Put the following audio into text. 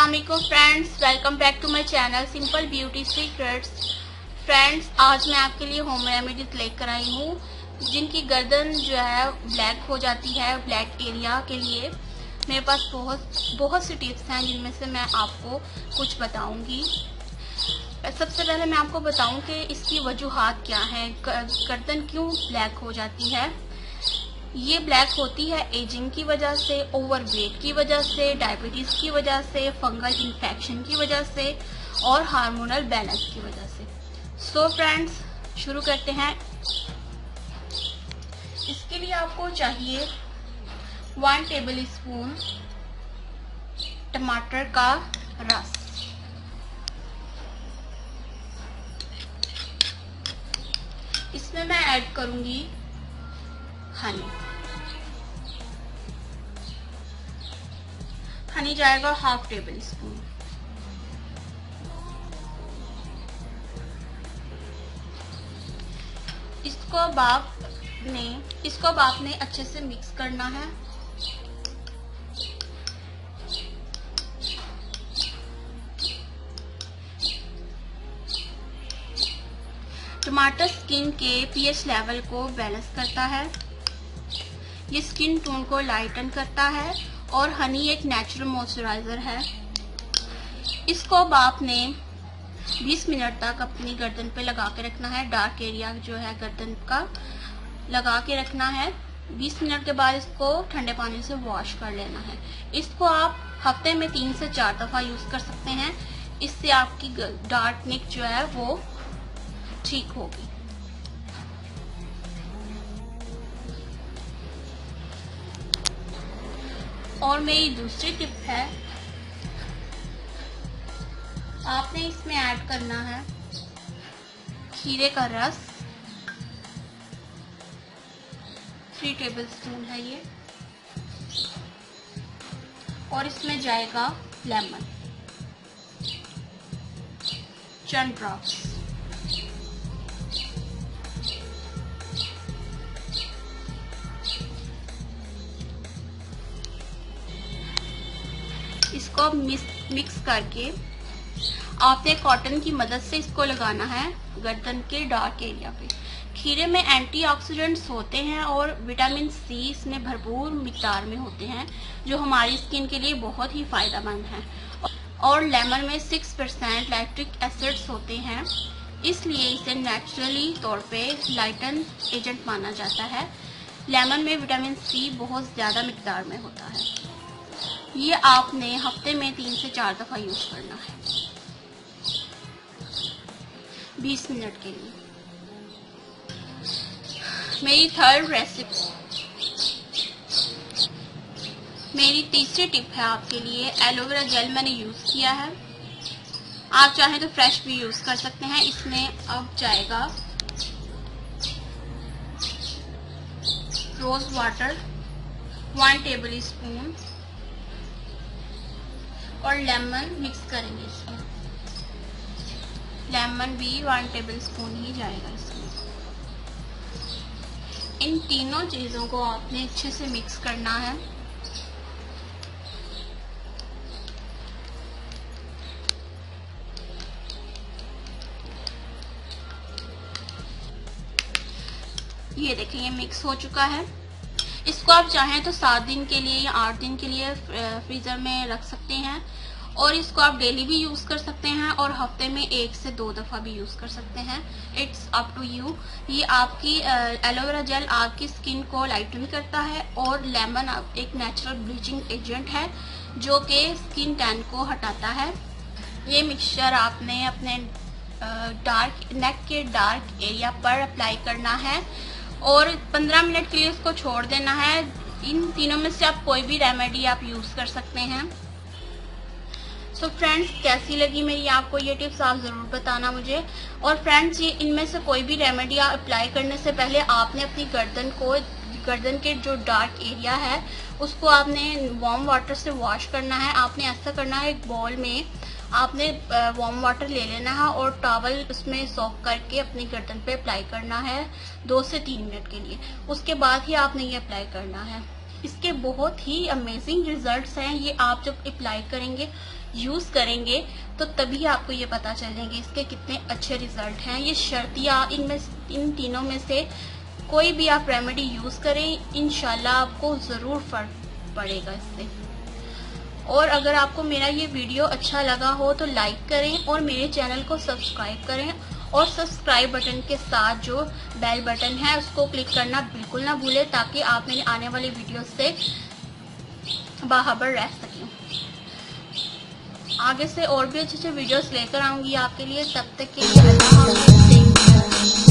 अस्सलामुअलैकुम friends, welcome back to my channel simple beauty secrets. Friends, आज मैं आपके लिए होम रेमेडीज लेकर आई हूँ जिनकी गर्दन जो है ब्लैक हो जाती है। ब्लैक एरिया के लिए मेरे पास बहुत सी टिप्स हैं जिनमें से मैं आपको कुछ बताऊंगी। सबसे पहले मैं आपको बताऊं कि इसकी वजूहात क्या है, गर्दन क्यों ब्लैक हो जाती है। ये ब्लैक होती है एजिंग की वजह से, ओवरवेट की वजह से, डायबिटीज की वजह से, फंगल इन्फेक्शन की वजह से और हार्मोनल बैलेंस की वजह से। सो फ्रेंड्स, शुरू करते हैं। इसके लिए आपको चाहिए 1 टेबल स्पून टमाटर का रस, इसमें मैं ऐड करूंगी हनी जाएगा 1/2 टेबल स्पून। इसको अब आपने अच्छे से मिक्स करना है। टमाटर स्किन के पीएच लेवल को बैलेंस करता है, ये स्किन टोन को लाइटन करता है और हनी एक नेचुरल मॉइस्चराइजर है। इसको अब आपने 20 मिनट तक अपनी गर्दन पे लगा के रखना है। डार्क एरिया जो है गर्दन का लगा के रखना है। 20 मिनट के बाद इसको ठंडे पानी से वॉश कर लेना है। इसको आप हफ्ते में 3 से 4 दफा यूज कर सकते हैं। इससे आपकी डार्क नेक जो है वो ठीक होगी। और मेरी दूसरी टिप है, आपने इसमें ऐड करना है खीरे का रस। 3 टेबल स्पून है ये, और इसमें जाएगा लेमन, चंद ड्रॉप्स। इसको मिक्स करके आपने कॉटन की मदद से इसको लगाना है गर्दन के डार्क एरिया पे। खीरे में एंटीऑक्सीडेंट्स होते हैं और विटामिन सी इसमें भरपूर मिकदार में होते हैं, जो हमारी स्किन के लिए बहुत ही फायदेमंद है। और लेमन में 6% लैक्टिक एसिड्स होते हैं, इसलिए इसे नेचुरली तौर पे लाइटन एजेंट माना जाता है। लेमन में विटामिन सी बहुत ज्यादा मिकदार में होता है। ये आपने हफ्ते में 3 से 4 दफा यूज करना है 20 मिनट के लिए। मेरी तीसरी टिप है आपके लिए, एलोवेरा जेल मैंने यूज किया है। आप चाहें तो फ्रेश भी यूज कर सकते हैं। इसमें अब जाएगा रोज वाटर 1 टेबल स्पून और लेमन मिक्स करेंगे इसमें। लेमन भी 1 टेबल स्पून ही जाएगा इसमें। इन तीनों चीजों को आपने अच्छे से मिक्स करना है। ये देखें, ये मिक्स हो चुका है। इसको आप चाहें तो 7 दिन के लिए या 8 दिन के लिए फ्रीजर में रख सकते हैं, और इसको आप डेली भी यूज कर सकते हैं और हफ्ते में 1 से 2 दफा भी यूज कर सकते हैं। It's up to you. ये आपकी एलोवेरा जेल आपकी स्किन को लाइटन करता है, और लेमन एक नेचुरल ब्लीचिंग एजेंट है जो कि स्किन टैन को हटाता है। ये मिक्सचर आपने अपने डार्क नेक के डार्क एरिया पर अप्लाई करना है और 15 मिनट के लिए उसको छोड़ देना है। इन तीनों में से आप कोई भी रेमेडी आप यूज कर सकते हैं। सो फ्रेंड्स, कैसी लगी मेरी आपको ये टिप्स, आप जरूर बताना मुझे। और फ्रेंड्स, ये इनमें से कोई भी रेमेडी अप्लाई करने से पहले आपने अपनी गर्दन के जो डार्क एरिया है उसको आपने वार्म वाटर से वॉश करना है। आपने ऐसा करना है, एक बॉल में आपने वार्म वाटर ले लेना है और टॉवल उसमें सॉक करके अपनी गर्दन पे अप्लाई करना है 2 से 3 मिनट के लिए। उसके बाद ही आपने ये अप्लाई करना है। इसके बहुत ही अमेजिंग रिजल्ट्स हैं। ये आप जब अप्लाई करेंगे, यूज करेंगे, तो तभी आपको ये पता चलेंगे इसके कितने अच्छे रिजल्ट हैं। ये शर्तिया इन तीनों में से कोई भी आप रेमेडी यूज करें, इंशाल्लाह आपको जरूर फर्क पड़ेगा इससे। और अगर आपको मेरा ये वीडियो अच्छा लगा हो तो लाइक करें और मेरे चैनल को सब्सक्राइब करें, और सब्सक्राइब बटन के साथ जो बेल बटन है उसको क्लिक करना बिल्कुल ना भूलें, ताकि आप मेरे आने वाली वीडियो से बाखबर रह सकें। आगे से और भी अच्छे अच्छे वीडियोस लेकर आऊंगी आपके लिए। तब तक के लिए अल्लाह हाफ़िज़।